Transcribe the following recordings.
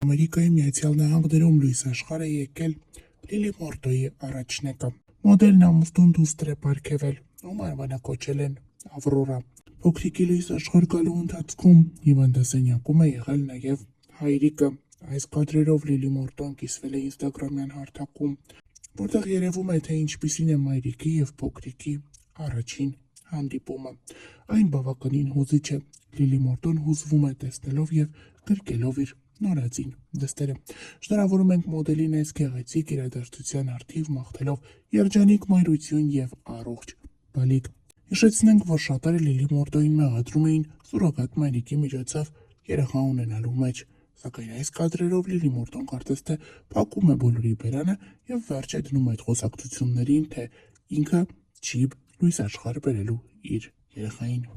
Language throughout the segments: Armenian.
Ամերիկայի Միացյալ Նահանգներում լույս աշխարհ է եկել Լիլի Մորտոյի առաջնեկը։ Մոդելն ամուսնուն դուստր է պարգևել, ում անվանակոչել են Ավրորա։ Փոքրիկի լույս աշխարհ գալու ընթացքում հիվանդասենյակում է եղել նաև հայրիկը։ Այս կադրերով Լիլի Մորտոն կիսվել է ինստագրամյան հարթակում, որտեղ երևում է, թե ինչպիսին է մայրիկի և փոքրիկի առաջին հանդիպումը։ Այն բավականին հուզիչ է։ Լիլի Մորտոն հուզվում է տեսնելով և գրկելով իր նորածին դստերը։ Շնորհավորում ենք մոդելին այս գեղեցիկ իրադարձության առթիվ, մաղթելով երջանիկ մայրություն և առողջ բալիկ։ Հիշեցնենք, որ շատերը Լիլի Մորտոյին մեղադրում էին սուրոգատ մայրիկի միջոցով երեխա ունենալու մեջ, սակայն այս կադրերով Լիլի Մորտոն կարծես թե փակում է բոլորի բերանը և վերջ է դնում այդ խոսակցություններին, թե ինքը չի լույս աշխարհ բերելու իր երեխային։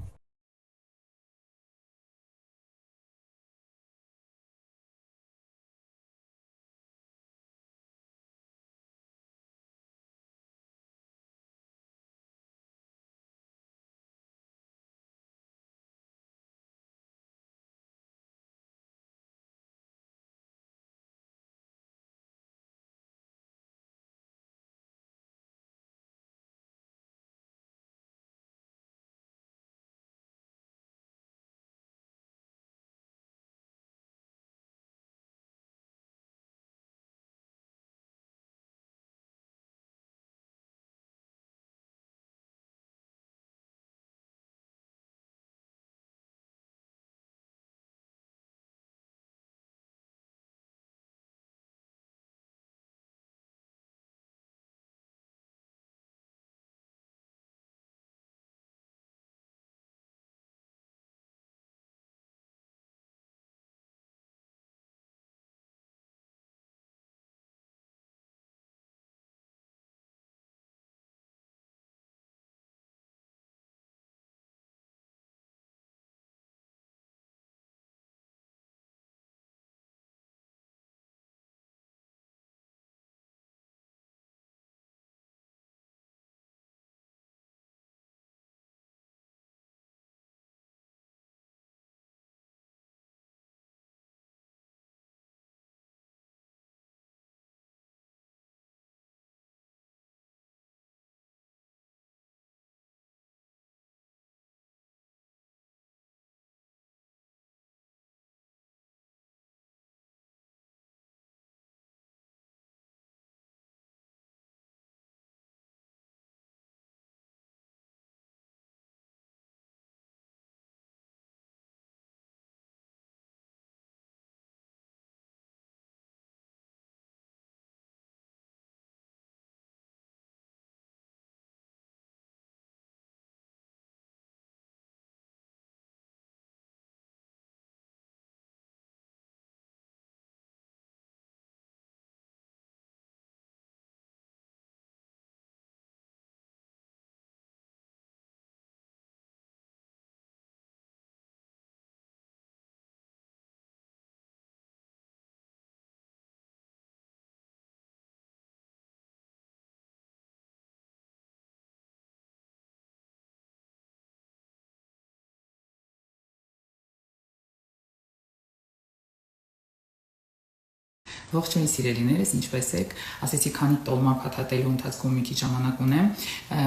Ողջույն սիրելիներս, ինչպես եք, ասեցի քանի տոլմա փաթաթելու ընթացքում մի քիչ ժամանակ ունեմ,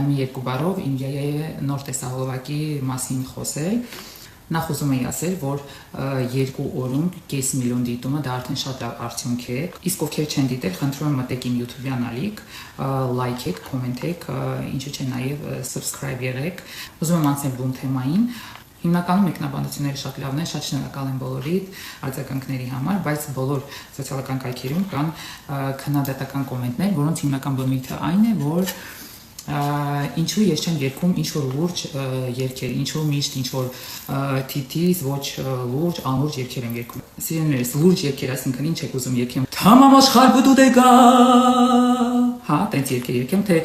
մի երկու բառով Ինդիայի նոր տեսահոլովակի մասին խոսել։ Նախ ուզում եի ասել, որ 2 օրում 5 միլիոն դիտումը դա արդեն շատ արդյունք է։ Իսկ ովքեր չեն դիտել, խնդրում եմ մտեք իմ YouTube-յան ալիք, լայքեք, կոմենտեք, ինչու՞ չէ նաև subscribe եղեք։ Ուզում եմ անցնել բուն թեմային։ Հիմնականում մեկնաբանությունները շատ լավն են, շատ շնորհակալ եմ բոլորի արձագանքների համար, բայց բոլոր սոցիալական կայքերում կան քննադատական կոմենտներ, որոնց հիմնական բնույթը այն է, որ ինչու ես չեմ երգում ինչ-որ լուրջ երգեր, ինչու միշտ ինչ-որ թիթիզ, ոչ լուրջ, անլուրջ երգեր եմ երգում։ Սիրելիներս, լուրջ երգեր, այսինքն ինչ եք ուզում երգեմ։ Թամամ աշխարհ բդու դեգա։ Հա, տենց երգեր երգեմ, թե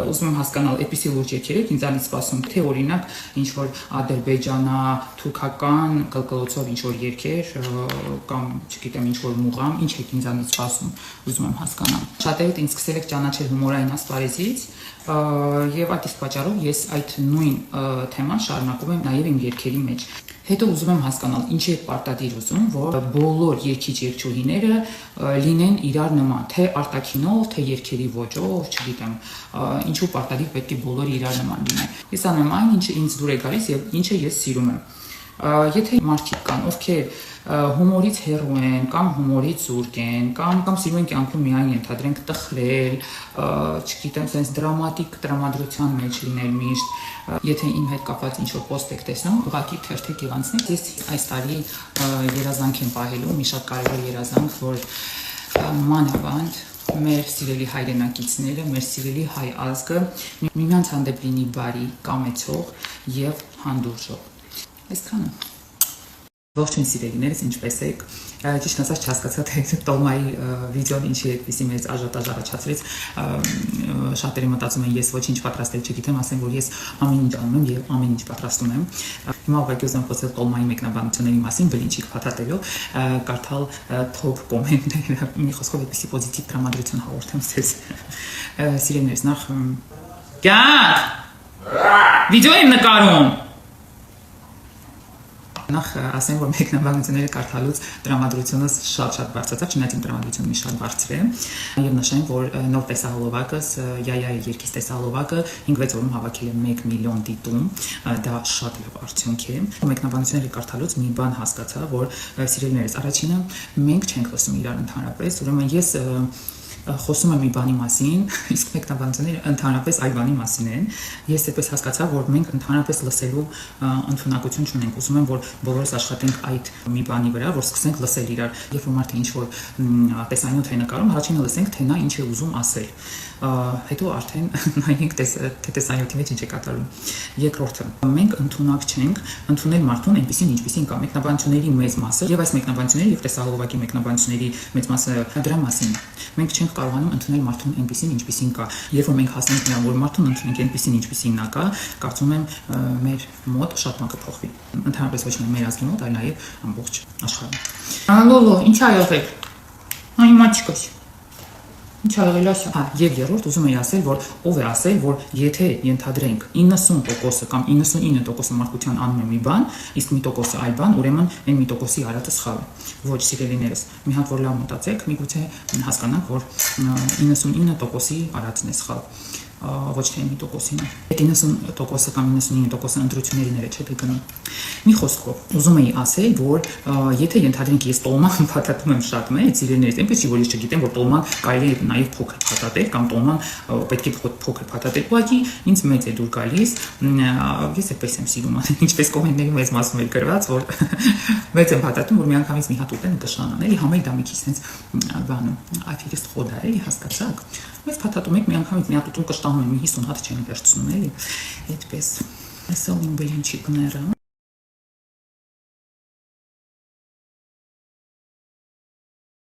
ուզում եմ հասկանալ այդպիսի լուրջ երկեր եք ինձանից սպասում, թե օրինակ ինչ որ ադրբեջանա, թուրքական կլկլոցով ինչ որ երկեր կամ չգիտեմ ինչ որ մուղամ, ինչ եք ինձանից սպասում, ուզում եմ հասկանալ։ Շատերդ ինձ սկսել եք ճանաչել հումորային ասպարեզից, եւ այդ իսկ պատճառով ես այդ նույն թեման շարունակում եմ նաեւ իմ երկերի մեջ։ Հետո ուզում եմ հասկանալ, ինչի է պարտադիր ուզում, որ բոլոր երգիչ-երգչուհիները լինեն իրար նման, թե արտաքինով, թե երգերի ոճով, չգիտեմ, ինչու պարտադիր պետք է բոլորը իրար նման լինեն։ Ես անում եմ այն, ինչը ինձ դուր է գալիս եւ ինչը ես սիրում եմ։ Եթե մարդիկ կան, ովքեր հումորից հեռու են, կամ հումորից զուրկ են, կամ սիրում են կյանքում միայն ենթադրենք տխրել, չգիտեմ, sense դրամատիկ տրամադրության մեջ լինել միշտ, եթե իմ հետ կապված ինչ-որ post եք տեսնում, ուղղակի թերթեք եւ անցնեք։ Ես այս տարի երազանք եմ պահելու, մի շատ կարևոր երազանք, որ մանավանդ մեր սիրելի հայրենակիցները, մեր սիրելի հայ ազգը միմյանց հանդեպ լինի բարի, կամեցող եւ հանդուրժող։ Այսքանը։ Ողջույն սիրելիներս, ինչպե՞ս եք։ Ճիշտ ասած չհասկացա թե Տոլմայի վիդեոն ինչի այդպեսի մեծ աժիոտաժ առաջացրեց։ Շատերը մտածում են ես ոչինչ պատրաստել չգիտեմ, ասեմ որ ես ամեն ինչ անում եմ եւ ամեն ինչ պատրաստում եմ։ Հիմա ուղղակի ուզում եմ խոսել Տոլմայի մեկնաբանությունների մասին, բլինչիկ փաթաթելով, կարդալ top կոմենտները, մի խոսքով այդպեսի պոզիտիվ տրամադրություն հաղորդեմ ձեզ։ Սիրելիներս, նախ Կյանք վիդեո եմ նկարում։ Նախ ասեմ, որ մեկնաբանությունները կարդալուց տրամադրությունս շատ բարձրացավ, չնայած իմ տրամադրությունը մի շատ բարձր է, եւ նշեմ, որ նոր տեսահոլովակս, Յայայի երկից տեսահոլովակը 5-6 օրում հավաքել է 1 միլիոն դիտում, դա շատ լավ արդյունք է։ Մեկնաբանությունները կարդալուց մի բան հասկացա, որ սիրելիներս, առաջինը մենք չենք խոսում իրար ընդհանրապես, ուրեմն ես խոսում եմ մի բանի մասին, իսկ մեկնաբանությունները ընդհանրապես այլ բանի մասին են։ Ես այդպես հասկացա, որ մենք ընդհանրապես լսելու ընդունակություն չունենք։ Ուզում եմ, որ բոլորս աշխատենք այդ մի բանի վրա, որ սկսենք լսել իրար։ Երբ որ մարդը ինչ-որ տեսանյութ է նկարում, առաջինը լսենք, թե նա ինչ է ուզում ասել։ Հետո արդեն նայենք թե տեսանյութի մեջ ինչ է կատարում։ Երկրորդը, մենք ընդունակ չենք ընդունել մարդուն այնպեսին, ինչպեսին կա։ Մեկնաբանությունների մեծ մասը եւ այս մեկնաբանությունների եւ տեսահոլովակի մեկնաբանությունների մեծ մասը դրա մասին։ Մենք չենք կարողանում ընդունել մարդուն այնպեսին, ինչպեսին կա։ Երբ որ մենք հասնենք նրան, որ մարդուն ընդունենք այնպեսին, ինչպեսին նա կա, կարծում եմ մեր մոտ շատ բան կփոխվի։ Ընդհանրապես ոչ միայն մեր ազգի մոտ, այլ նաեւ ամբողջ աշխարհում։ Լոլո, ինչ ա եղել։ Այ մաչկոս։ Ինչ ա եղել ասա։ Հա, եւ երրորդ ուզում եի ասել, որ ով է ասել, որ եթե ենթադրենք 90% կամ 99% մարդկության անում է մի բան, իսկ մի տոկոսը այլ բան, ուրեմն այն մի տոկոսի արածը սխալ է։ Ոչ սիրելիներս, մի հատ որ լավ մտածեք, միգուցե հասկանանք, որ 99%-ի արածն է սխալ։ Ոչ թե մի տոկոսին։ Այդ 90% կամ 99% ընտրությունների չէ գնում։ Մի խոսքով, ուզում եի ասել, որ եթե ենթադրենք ես տոլման փաթաթում եմ շատ մեծ, իրեններից, այնպես չի որ ես չգիտեմ, որ տոլման կարելի է նաև փոքր փաթաթել կամ տոլման պետք է փոքր փաթաթել։ Ուղղակի ինձ մեծ է դուր գալիս, ես այդպես եմ սիրում անել, ինչպես կոմենտների մեծ մասում էր գրված, որ մեծ եմ փաթաթում, որ միանգամից մի հատ ուտեն կշանան, էլի համել դա մի քիչ sense բանում, աֆիրից խոդա, էլի հասկացաք։ Մեծ փաթաթում եք միանգամից մի հատ ուտում կշտանում եմ, մի 50 հատ չեմ վերցնում, էլի։ Այդպես։ Այսօր իմ բլինչիկները